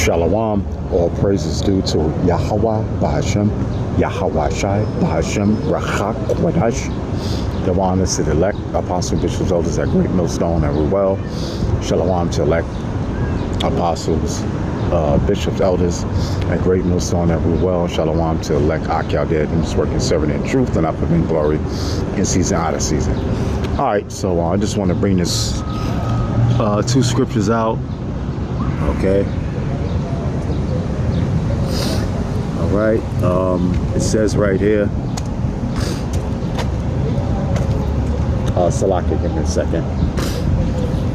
Shalom, all praises due to Yahweh, Bahashem, Yahweh Shai, Bahashem, Rachak, Kwadash. Give honors to the elect, apostles, bishops, elders at Great Millstone and Ruel. Shalom to elect apostles, bishops, elders at Great Millstone and Ruel. Shalom to elect Akyal Dead, who's working, serving in truth and up in glory in season, out of season. All right, so I just want to bring this two scriptures out. Okay. All right. It says right here. Salaki, give me a second.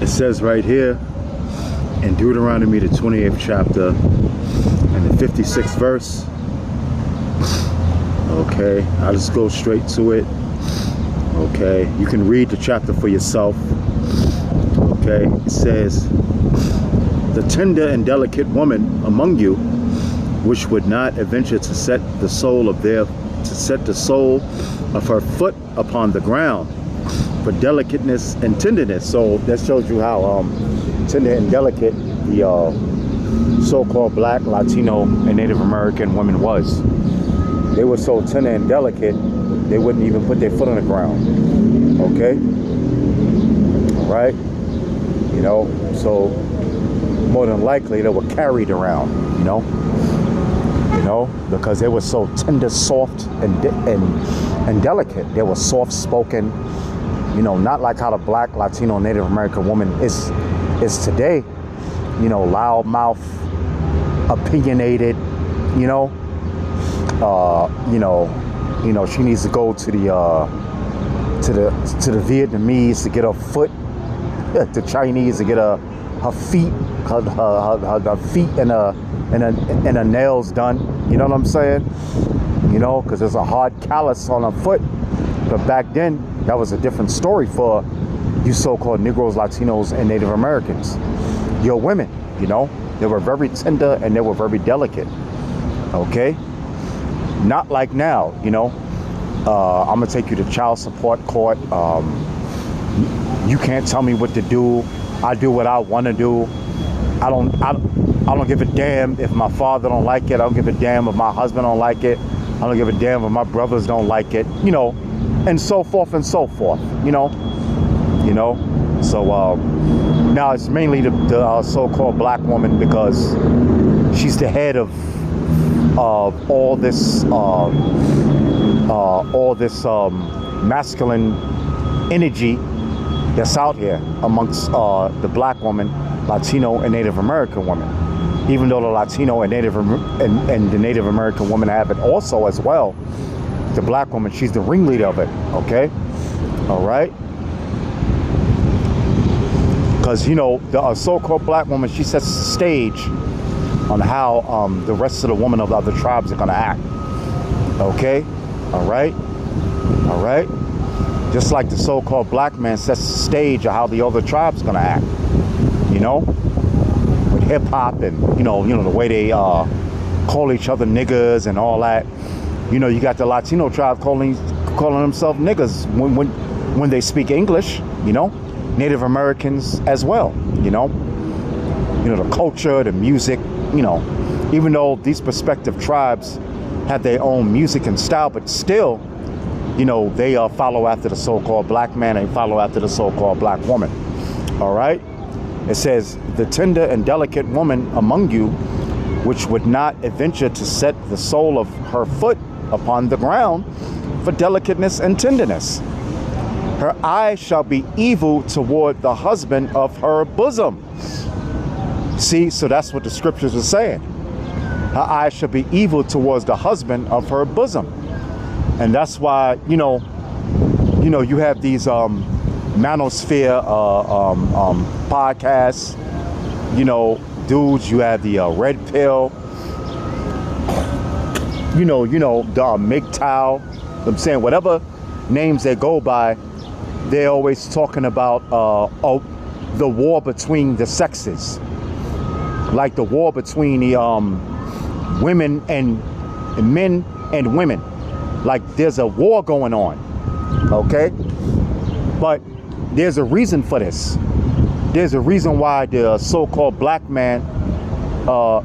It says right here in Deuteronomy, the 28th chapter and the 56th verse. Okay, I'll just go straight to it. Okay, you can read the chapter for yourself. Okay, it says, the tender and delicate woman among you, which would not adventure to set the sole of her foot upon the ground, for delicateness and tenderness. So that shows you how tender and delicate the so-called black, Latino, and Native American women was. They were so tender and delicate, they wouldn't even put their foot on the ground. Okay? All right? You know, so more than likely they were carried around, you know, because they were so tender, soft, and delicate. They were soft-spoken, you know, not like how the black, Latino, Native American woman is today, you know, loudmouth, opinionated, you know, she needs to go to the Vietnamese to get her foot, the Chinese to get her feet, her feet and her nails done. You know what I'm saying? You know, because there's a hard callus on her foot. But back then, that was a different story for you so-called Negroes, Latinos, and Native Americans. Your women, you know, they were very tender and they were very delicate. Okay? Not like now, you know. I'm gonna take you to child support court. You can't tell me what to do. I do what I want to do. I don't give a damn if my father don't like it. I don't give a damn if my husband don't like it. I don't give a damn if my brothers don't like it. You know, and so forth and so forth. You know. So now it's mainly the so-called black woman, because she's the head of all this masculine energy that's out here amongst the black woman, Latino, and Native American women. Even though the Latino and the Native American women have it also as well, the black woman, she's the ringleader of it. Okay, all right. Because you know the so-called black woman, she sets the stage on how the rest of the women of the other tribes are gonna act. Okay, all right. Just like the so-called black man sets the stage of how the other tribes gonna act, you know, with hip hop and you know the way they call each other niggas and all that. You know, you got the Latino tribe calling themselves niggas when they speak English. You know, Native Americans as well. You know, the culture, the music. You know, even though these prospective tribes have their own music and style, but still, you know, they follow after the so-called black man and follow after the so-called black woman. All right? It says, the tender and delicate woman among you, which would not adventure to set the sole of her foot upon the ground for delicateness and tenderness. Her eye shall be evil toward the husband of her bosom. See, so that's what the scriptures are saying. Her eye shall be evil towards the husband of her bosom. And that's why, you have these manosphere podcasts, dudes. You have the red pill, the MGTOW. I'm saying whatever names they go by, they're always talking about the war between the sexes, like the war between the women and men and women. Like there's a war going on, okay? But there's a reason for this. There's a reason why the so-called black man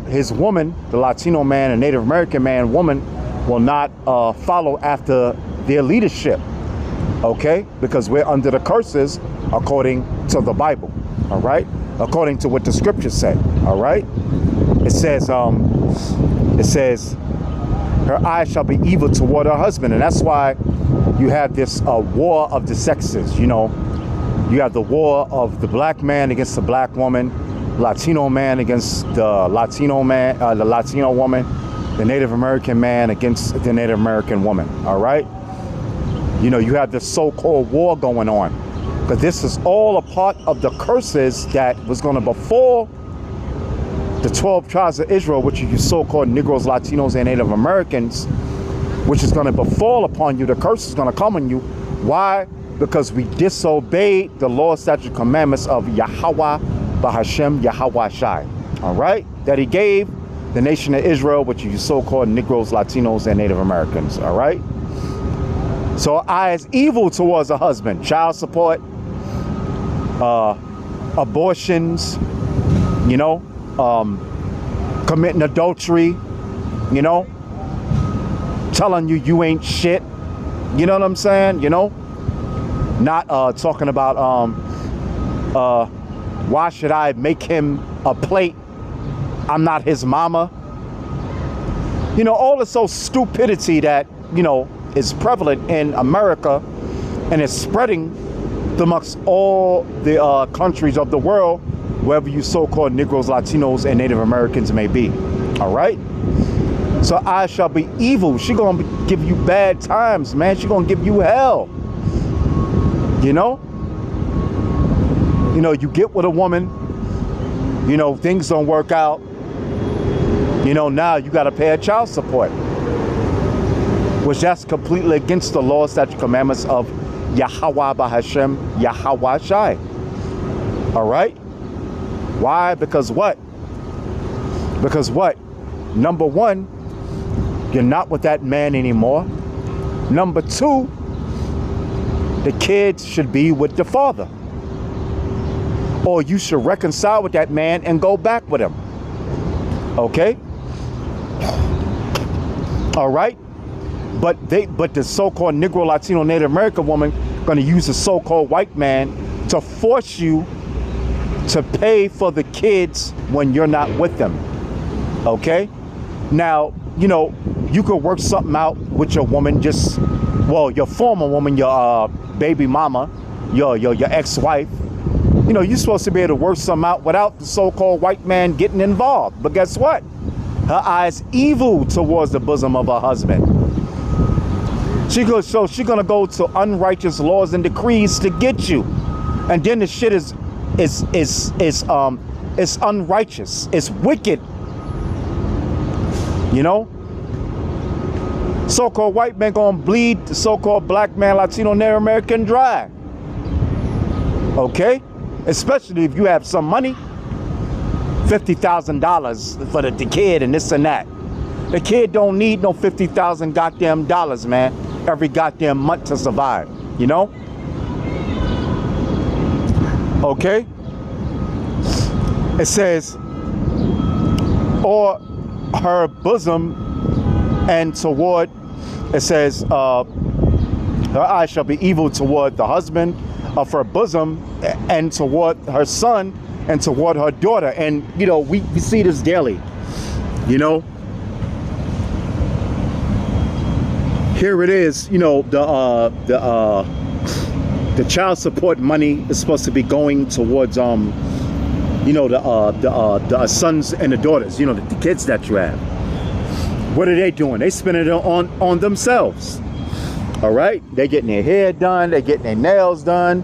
his woman, the Latino man and Native American man, woman, will not follow after their leadership, okay? Because we're under the curses according to the Bible, all right? According to what the scriptures say, all right? It says, her eyes shall be evil toward her husband. And that's why you have this war of the sexes, you know. You have the war of the black man against the black woman, Latino man against the Latino man, the Latino woman, the Native American man against the Native American woman, all right? You know, you have this so-called war going on, because this is all a part of the curses that was going to befall the 12 tribes of Israel, which are you so-called Negroes, Latinos, and Native Americans, which is going to befall upon you. The curse is going to come on you. Why? Because we disobeyed the law, statute, commandments of Yahweh, Bahashem, Yahweh Shai, all right? That he gave the nation of Israel, which are you so-called Negroes, Latinos, and Native Americans, all right? So eye is evil towards a husband. Child support, abortions, you know, committing adultery, you know, telling you ain't shit, you know what I'm saying, you know, not talking about why should I make him a plate, I'm not his mama, you know, all this so stupidity that, you know, is prevalent in America and is spreading amongst all the countries of the world, wherever you so-called Negroes, Latinos, and Native Americans may be, all right? So I shall be evil. She gonna give you bad times, man. She gonna give you hell, you know? You know, you get with a woman, you know, things don't work out, you know, now you gotta pay a child support, which that's completely against the law, statute, commandments of Yahweh Bahashem, Yahweh Shai, all right? Why? Because what? Because what? Number one, you're not with that man anymore. Number two, the kids should be with the father. Or you should reconcile with that man and go back with him. Okay? All right? But the so-called Negro, Latino, Native American woman going to use the so-called white man to force you to pay for the kids when you're not with them, okay? Now, you know, you could work something out with your woman, just, well, your former woman, your baby mama, your ex-wife. You know, you're supposed to be able to work something out without the so-called white man getting involved. But guess what? Her eyes evil towards the bosom of her husband. So she's gonna go to unrighteous laws and decrees to get you, and then the shit is unrighteous, it's wicked, you know. So-called white man gonna bleed the so-called black man, Latino, Native American dry, okay? Especially if you have some money, $50,000 for the kid and this and that. The kid don't need no 50,000 goddamn dollars, man, every goddamn month to survive, you know? Okay? It says, or her bosom, and toward, it says, her eyes shall be evil toward the husband of her bosom, and toward her son, and toward her daughter. And, you know, we see this daily, you know? Here it is, you know, the child support money is supposed to be going towards, you know, the sons and the daughters, you know, the kids that you have. What are they doing? They spending it on themselves. All right, they getting their hair done, they getting their nails done,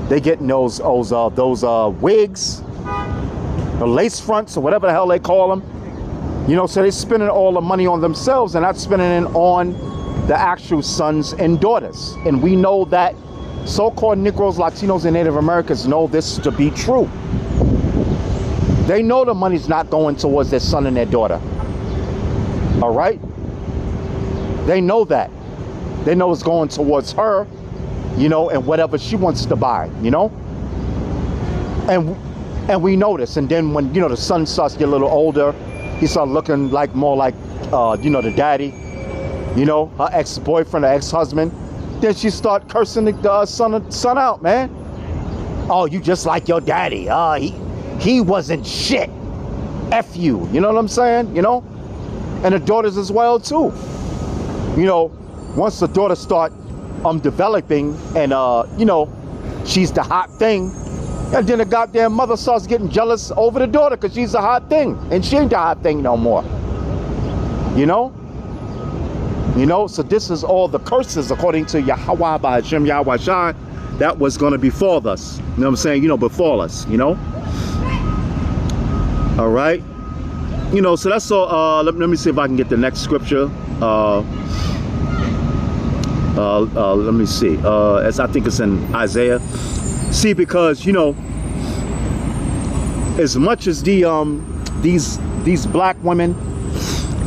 they getting those wigs, the lace fronts, or whatever the hell they call them. You know, so they're spending all the money on themselves and not spending it on the actual sons and daughters. And we know that so-called Negroes, Latinos, and Native Americans know this to be true. They know the money's not going towards their son and their daughter. All right? They know that. They know it's going towards her, you know, and whatever she wants to buy, you know? And we notice, and then when, the son starts to get a little older, he starts looking like more like, the daddy, her ex-boyfriend or ex-husband. Then she start cursing the son out, man. Oh, you just like your daddy. He wasn't shit. F you. You know what I'm saying? And the daughters as well too. Once the daughter start developing and she's the hot thing, and then the goddamn mother starts getting jealous over the daughter because she's the hot thing, and she ain't the hot thing no more. So this is all the curses according to Yahweh by Hashem Yahweh Shai that was going to befall us. You know what I'm saying? Befall us. All right. So that's all. Let me see if I can get the next scripture. Let me see. As I think it's in Isaiah. See, because as much as these black women,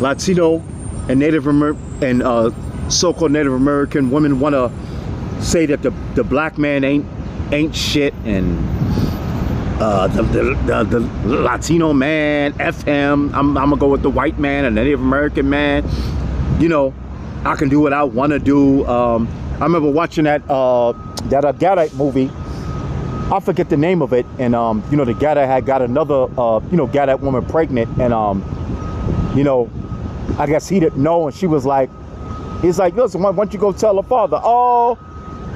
Latino and Native American and so-called Native American women want to say that the black man ain't shit, and the Latino man, F him. I'm gonna go with the white man and Native American man. I can do what I want to do. I remember watching that Israelite movie. I forget the name of it, and the Gada had got another Gada woman pregnant, and I guess he didn't know, and he's like, listen, why don't you go tell the father? Oh,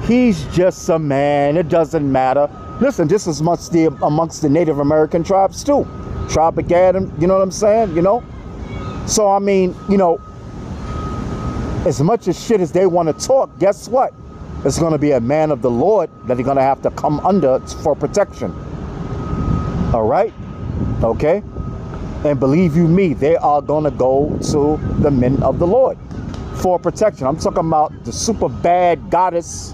he's just a man, it doesn't matter. Listen, this is amongst the Native American tribes too. Tribe of Gad, you know what I'm saying? So I mean, as much as shit as they want to talk, guess what? It's going to be a man of the Lord that they're going to have to come under for protection. All right? Okay? And believe you me, they are going to go to the men of the Lord for protection. I'm talking about the super bad goddess,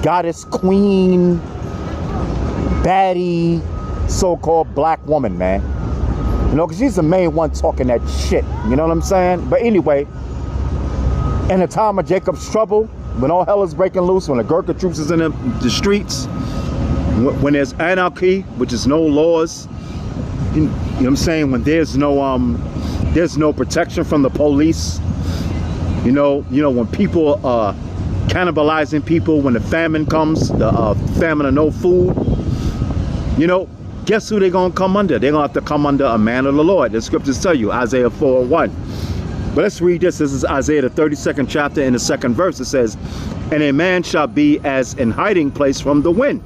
goddess queen, baddie, so-called black woman, man. Because she's the main one talking that shit. You know what I'm saying? But anyway, in the time of Jacob's trouble, when all hell is breaking loose, when the Gurkha troops is in the streets, when there's anarchy, which is no laws, you know what I'm saying? When there's no protection from the police, when people are cannibalizing people, when the famine comes, the famine of no food, guess who they're going to come under? They're going to have to come under a man of the Lord. The scriptures tell you, Isaiah 4:1. But let's read this. This is Isaiah, the 32nd chapter, in the 2nd verse. It says, and a man shall be as an hiding place from the wind.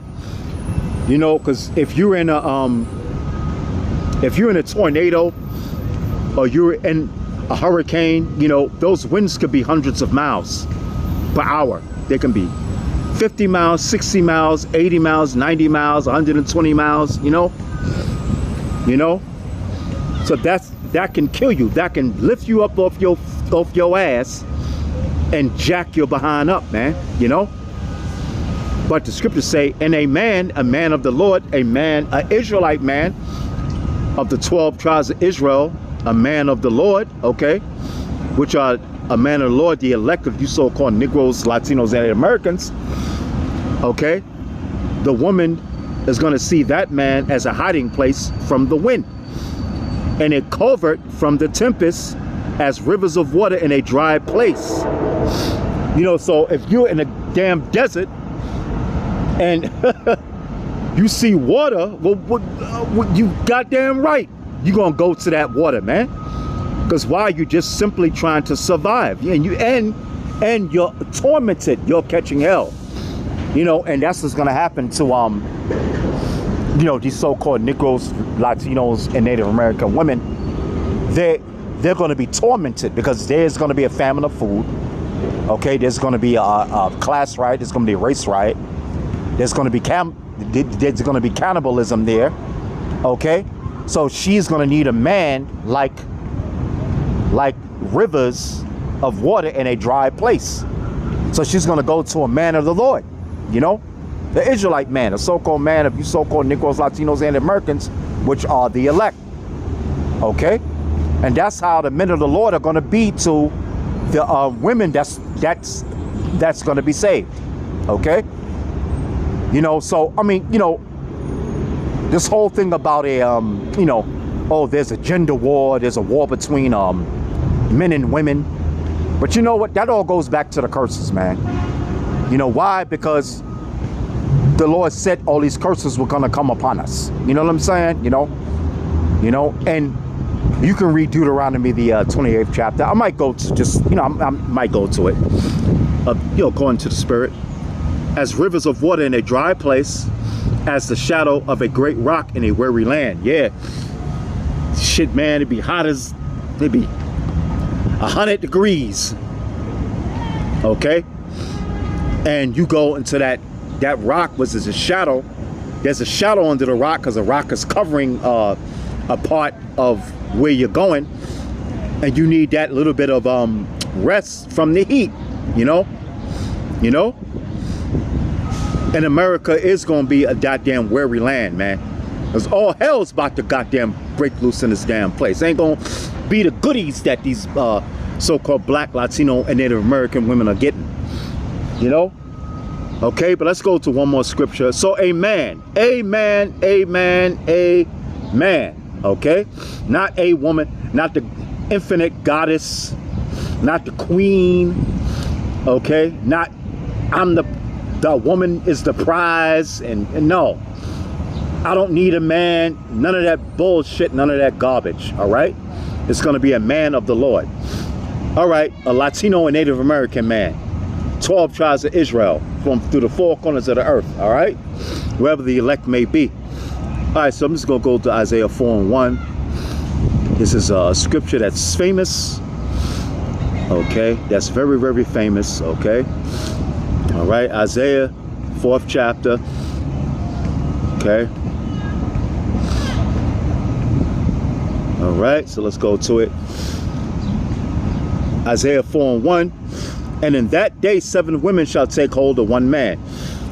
Because if you're in a tornado, or you're in a hurricane, those winds could be hundreds of miles per hour. They can be 50 miles, 60 miles, 80 miles, 90 miles, 120 miles, So that can kill you. That can lift you up off your ass and jack your behind up, man, But the scriptures say, and a man of the Lord, an Israelite man of the 12 tribes of Israel, a man of the Lord, okay, which are a man of the Lord, the elect of you so-called Negroes, Latinos, and Americans, okay, the woman is going to see that man as a hiding place from the wind, and a covert from the tempest, as rivers of water in a dry place. So if you're in a damn desert and you see water, well, you goddamn right, you're going to go to that water, man. Because why? You're just simply trying to survive. And you're tormented. You're catching hell. And that's what's going to happen to, these so-called Negroes, Latinos, and Native American women. They're going to be tormented because there's going to be a famine of food. Okay, there's going to be a class riot. There's going to be a race riot. There's going to be cannibalism there. Okay, so she's going to need a man like rivers of water in a dry place. So she's going to go to a man of the Lord, the Israelite man, a so-called man of you so-called Negroes, Latinos, and Americans, which are the elect. Okay, and that's how the men of the Lord are going to be to the women that's going to be saved. Okay, so I mean, this whole thing about a, you know, oh, there's a gender war, there's a war between men and women. But you know what? That all goes back to the curses, man. You know why? Because the Lord said all these curses were gonna come upon us. You know what I'm saying? You know, and you can read Deuteronomy, the 28th chapter. I might go to just, you know, I might go to it. You know, according to the Spirit, as rivers of water in a dry place, as the shadow of a great rock in a weary land. Yeah, shit, man, it'd be hot as, it'd be 100 degrees. Okay, and you go into that rock was as a shadow. There's a shadow under the rock because the rock is covering a part of where you're going, and you need that little bit of rest from the heat. You know. And America is gonna be a goddamn weary land, man. Because all hell's about to goddamn break loose in this damn place. Ain't gonna be the goodies that these so-called black, Latino, and Native American women are getting. You know? Okay, but let's go to one more scripture. So amen. Amen. Amen. Amen. Okay? Not a woman, not the infinite goddess, not the queen. Okay? Not I'm the woman is the prize, and no, I don't need a man. None of that bullshit, none of that garbage. All right, it's going to be a man of the Lord. All right, a Latino and Native American man, 12 tribes of Israel from through the four corners of the earth. All right, wherever the elect may be. All right, so I'm just going to go to Isaiah 4:1. This is a scripture that's famous. Okay, that's very, very famous. Okay. All right, Isaiah 4th chapter. Okay. All right, so let's go to it. Isaiah 4:1. And in that day 7 women shall take hold of one man.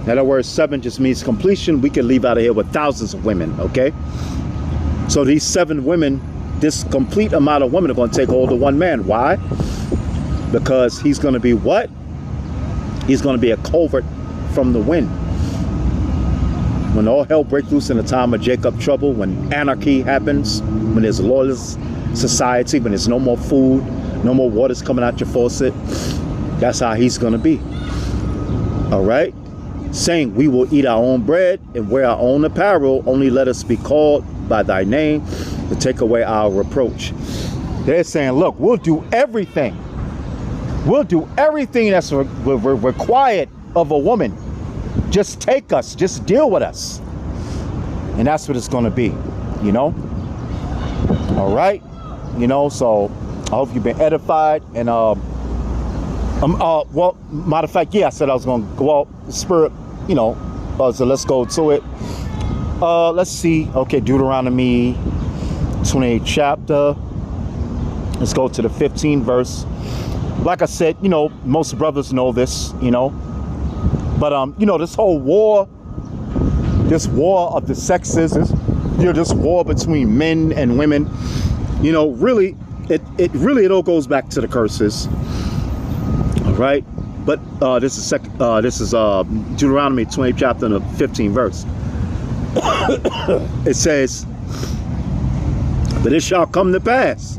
In other words, 7 just means completion. We can leave out of here with thousands of women. Okay, so these 7 women, this complete amount of women are going to take hold of one man. Why? Because he's going to be what? He's going to be a covert from the wind. When all hell breaks loose in the time of Jacob trouble, when anarchy happens, when there's a lawless society, when there's no more food, no more water's coming out your faucet, that's how he's going to be. All right? Saying, we will eat our own bread and wear our own apparel. Only let us be called by thy name to take away our reproach. They're saying, look, we'll do everything. We'll do everything that's required of a woman. Just take us. Just deal with us. And that's what it's going to be, you know? All right? You know, so I hope you've been edified. And, well, matter of fact, yeah, I said I was going to go out the Spirit, you know. So let's go to it. Let's see. Okay, Deuteronomy 28th chapter. Let's go to the 15th verse. Like I said, you know, most brothers know this, you know, but you know, this whole war, this war of the sexes, you know, this war between men and women, you know, really, it all goes back to the curses. All right, but this is Deuteronomy 20th chapter and the 15th verse. It says, "But it shall come to pass,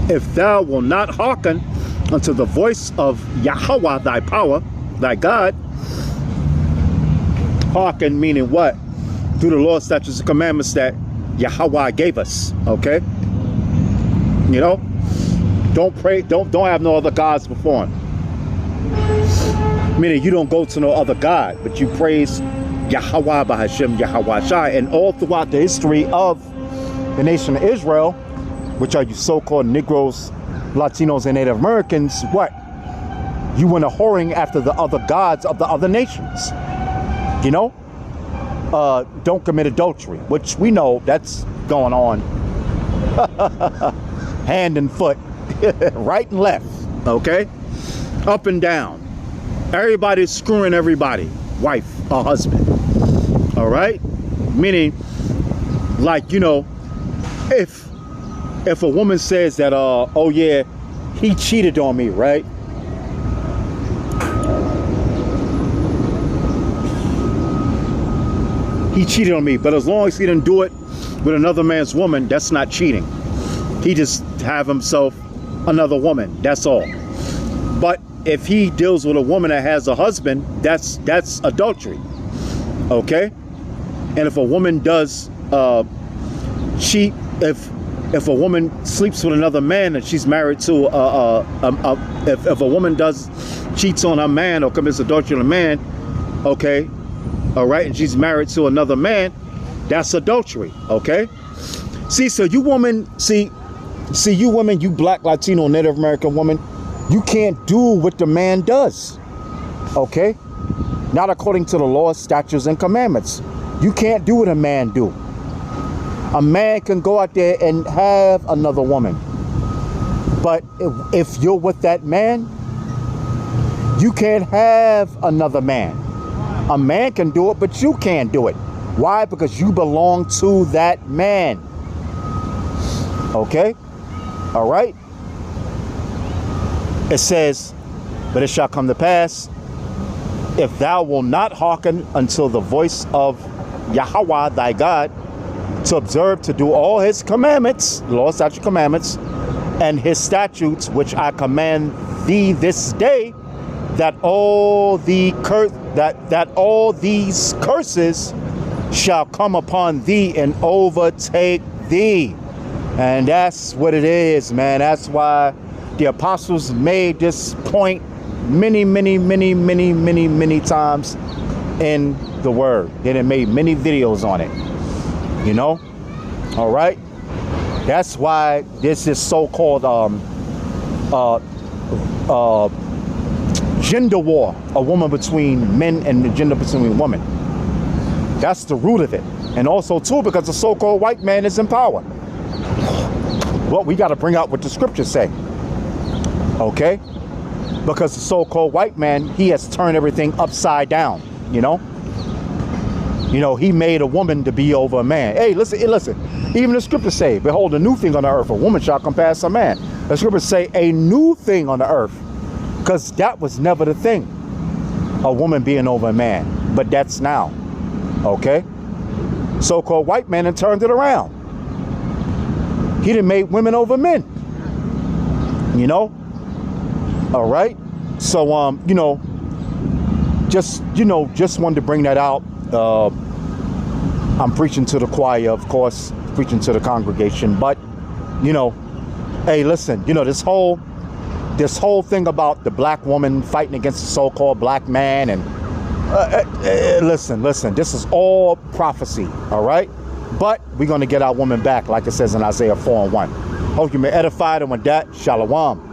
if thou wilt not hearken unto the voice of Yahweh thy power, thy God." Hearken meaning what? Through the law, statutes, and commandments that Yahweh gave us. Okay? You know? Don't pray, don't have no other gods before him. Meaning you don't go to no other God, but you praise Yahweh by Hashem, Yahweh Shai. And all throughout the history of the nation of Israel, which are you so-called Negroes, Latinos, and Native Americans, what? You went a whoring after the other gods of the other nations. You know? Don't commit adultery, which we know that's going on. Hand and foot. Right and left. Okay? Up and down. Everybody's screwing everybody. Wife or husband. Alright? Meaning, like, you know, if a woman says that, oh yeah, he cheated on me, right? he cheated on me. But as long as he didn't do it with another man's woman, that's not cheating. He just have himself another woman, that's all. But if he deals with a woman that has a husband, that's adultery. Okay? And if a woman does cheat, if a woman sleeps with another man and she's married to if a woman cheats on her man or commits adultery on a man, okay, all right, and she's married to another man, that's adultery. Okay? See, so you women, you women, you black, Latino, Native American woman, you can't do what the man does. Okay? Not according to the laws, statutes, and commandments. You can't do what a man do. A man can go out there and have another woman. But if you're with that man, you can't have another man. A man can do it, but you can't do it. Why? Because you belong to that man. Okay? All right? It says, but it shall come to pass, if thou wilt not hearken until the voice of Yahweh thy God, to observe to do all his commandments, law, statute, commandments, and his statutes, which I command thee this day, that all these curses shall come upon thee and overtake thee. And that's what it is, man. That's why the apostles made this point many times in the word. They done made many videos on it, you know. All right, that's why this is so-called gender war, a woman between men and the gender between women. That's the root of it. And also too, because the so-called white man is in power. Well, we got to bring out what the scriptures say. Okay? Because the so-called white man, he has turned everything upside down, you know? You know, he made a woman to be over a man. Hey, listen. Even the scriptures say, behold, a new thing on the earth, a woman shall compass a man. The scriptures say a new thing on the earth, because that was never the thing, a woman being over a man. But that's now. Okay? So-called white man and turned it around. He done made women over men. You know? All right? So, just wanted to bring that out. I'm preaching to the choir, of course, preaching to the congregation, but, hey, listen, this whole thing about the black woman fighting against the so-called black man, and listen, this is all prophecy, all right? But we're going to get our woman back, like it says in Isaiah 4:1. Hope you may edify them with that. Shalom.